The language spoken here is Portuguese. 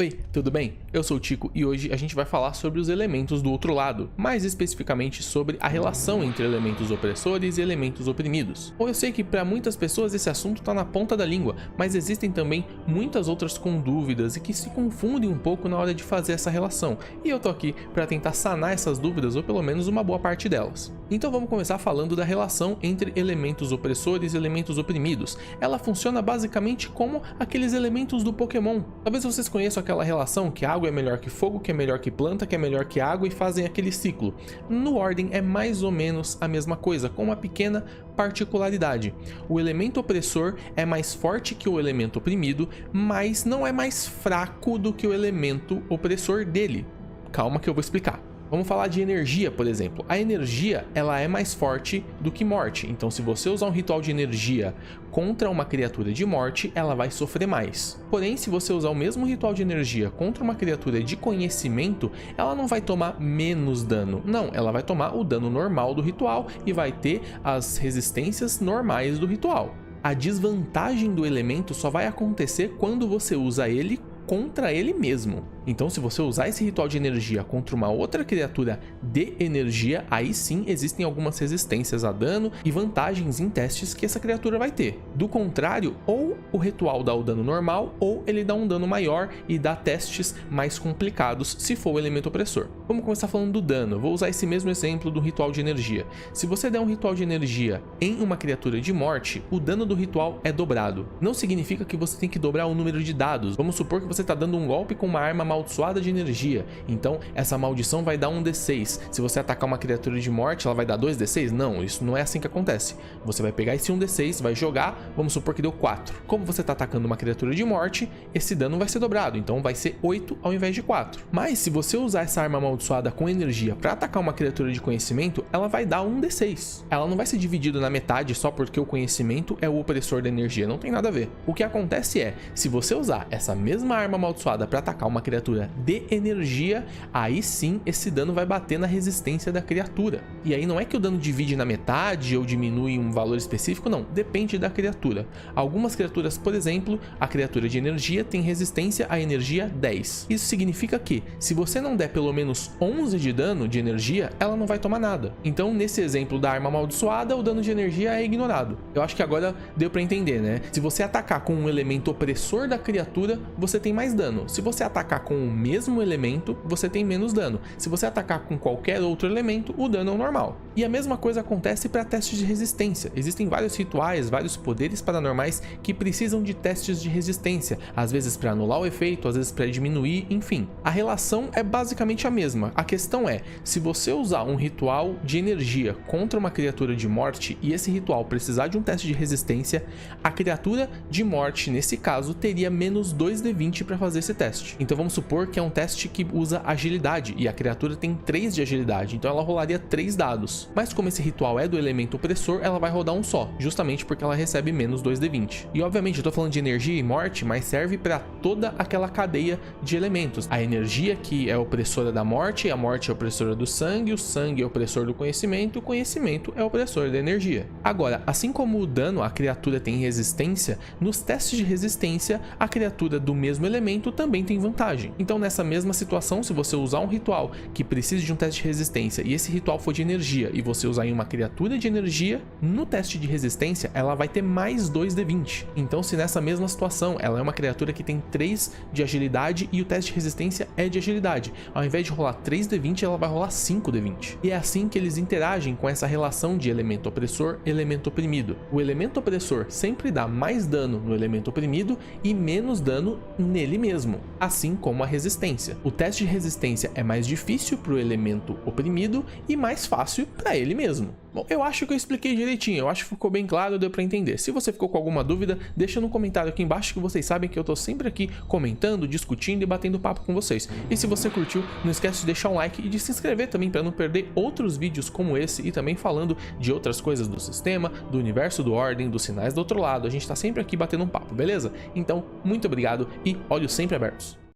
Oi, tudo bem? Eu sou o Tico e hoje a gente vai falar sobre os elementos do outro lado, mais especificamente sobre a relação entre elementos opressores e elementos oprimidos. Bom, eu sei que para muitas pessoas esse assunto está na ponta da língua, mas existem também muitas outras com dúvidas e que se confundem um pouco na hora de fazer essa relação, e eu tô aqui para tentar sanar essas dúvidas ou pelo menos uma boa parte delas. Então vamos começar falando da relação entre elementos opressores e elementos oprimidos. Ela funciona basicamente como aqueles elementos do Pokémon. Talvez vocês conheçam aquela relação que água é melhor que fogo, que é melhor que planta, que é melhor que água e fazem aquele ciclo. No Ordem é mais ou menos a mesma coisa, com uma pequena particularidade. O elemento opressor é mais forte que o elemento oprimido, mas não é mais fraco do que o elemento opressor dele. Calma que eu vou explicar. Vamos falar de energia, por exemplo. A energia, ela é mais forte do que morte. Então, se você usar um ritual de energia contra uma criatura de morte, ela vai sofrer mais. Porém, se você usar o mesmo ritual de energia contra uma criatura de conhecimento, ela não vai tomar menos dano. Não, ela vai tomar o dano normal do ritual e vai ter as resistências normais do ritual. A desvantagem do elemento só vai acontecer quando você usa ele contra ele mesmo. Então, se você usar esse ritual de energia contra uma outra criatura de energia, aí sim existem algumas resistências a dano e vantagens em testes que essa criatura vai ter. Do contrário, ou o ritual dá o dano normal, ou ele dá um dano maior e dá testes mais complicados se for o elemento opressor. Vamos começar falando do dano. Vou usar esse mesmo exemplo do ritual de energia. Se você der um ritual de energia em uma criatura de morte, o dano do ritual é dobrado. Não significa que você tem que dobrar o número de dados. Vamos supor que você está dando um golpe com uma arma amaldiçoada de energia, então essa maldição vai dar um D6. Se você atacar uma criatura de morte, ela vai dar 2 D6? Não, isso não é assim que acontece. Você vai pegar esse 1 D6, vai jogar, vamos supor que deu 4. Como você está atacando uma criatura de morte, esse dano vai ser dobrado, então vai ser 8 ao invés de 4. Mas se você usar essa arma amaldiçoada com energia para atacar uma criatura de conhecimento, ela vai dar 1 D6. Ela não vai ser dividida na metade só porque o conhecimento é o opressor da energia, não tem nada a ver. O que acontece é, se você usar essa mesma arma amaldiçoada para atacar uma criatura de energia, aí sim esse dano vai bater na resistência da criatura. E aí não é que o dano divide na metade ou diminui um valor específico, não, depende da criatura. Algumas criaturas, por exemplo, a criatura de energia tem resistência à energia 10. Isso significa que, se você não der pelo menos 11 de dano de energia, ela não vai tomar nada. Então, nesse exemplo da arma amaldiçoada, o dano de energia é ignorado. Eu acho que agora deu para entender, né? Se você atacar com um elemento opressor da criatura, você tem mais dano. Se você atacar com o mesmo elemento, você tem menos dano. Se você atacar com qualquer outro elemento, o dano é o normal. E a mesma coisa acontece para testes de resistência. Existem vários rituais, vários poderes paranormais que precisam de testes de resistência, às vezes para anular o efeito, às vezes para diminuir, enfim. A relação é basicamente a mesma. A questão é, se você usar um ritual de energia contra uma criatura de morte e esse ritual precisar de um teste de resistência, a criatura de morte, nesse caso, teria menos 2d20 para fazer esse teste. Então vamos supor que é um teste que usa agilidade e a criatura tem 3 de agilidade, então ela rolaria 3 dados. Mas como esse ritual é do elemento opressor, ela vai rodar um só, justamente porque ela recebe menos 2d20. E obviamente eu tô falando de energia e morte, mas serve para toda aquela cadeia de elementos. A energia que é opressora da morte, a morte é opressora do sangue, o sangue é opressor do conhecimento, o conhecimento é opressor da energia. Agora, assim como o dano a criatura tem resistência, nos testes de resistência, a criatura do mesmo elemento também tem vantagem. Então nessa mesma situação, se você usar um ritual que precise de um teste de resistência e esse ritual for de energia e você usar em uma criatura de energia, no teste de resistência ela vai ter mais 2d20. Então se nessa mesma situação ela é uma criatura que tem 3 de agilidade e o teste de resistência é de agilidade, ao invés de rolar 3d20 ela vai rolar 5d20. E é assim que eles interagem com essa relação de elemento opressor, elemento oprimido. O elemento opressor sempre dá mais dano no elemento oprimido e menos dano nele mesmo, assim como a resistência. O teste de resistência é mais difícil para o elemento oprimido e mais fácil para ele mesmo. Bom, eu acho que eu expliquei direitinho, eu acho que ficou bem claro, deu para entender. Se você ficou com alguma dúvida, deixa no comentário aqui embaixo que vocês sabem que eu tô sempre aqui comentando, discutindo e batendo papo com vocês. E se você curtiu, não esquece de deixar um like e de se inscrever também para não perder outros vídeos como esse e também falando de outras coisas do sistema, do universo do Ordem, dos sinais do outro lado. A gente tá sempre aqui batendo um papo, beleza? Então, muito obrigado e olhos sempre abertos.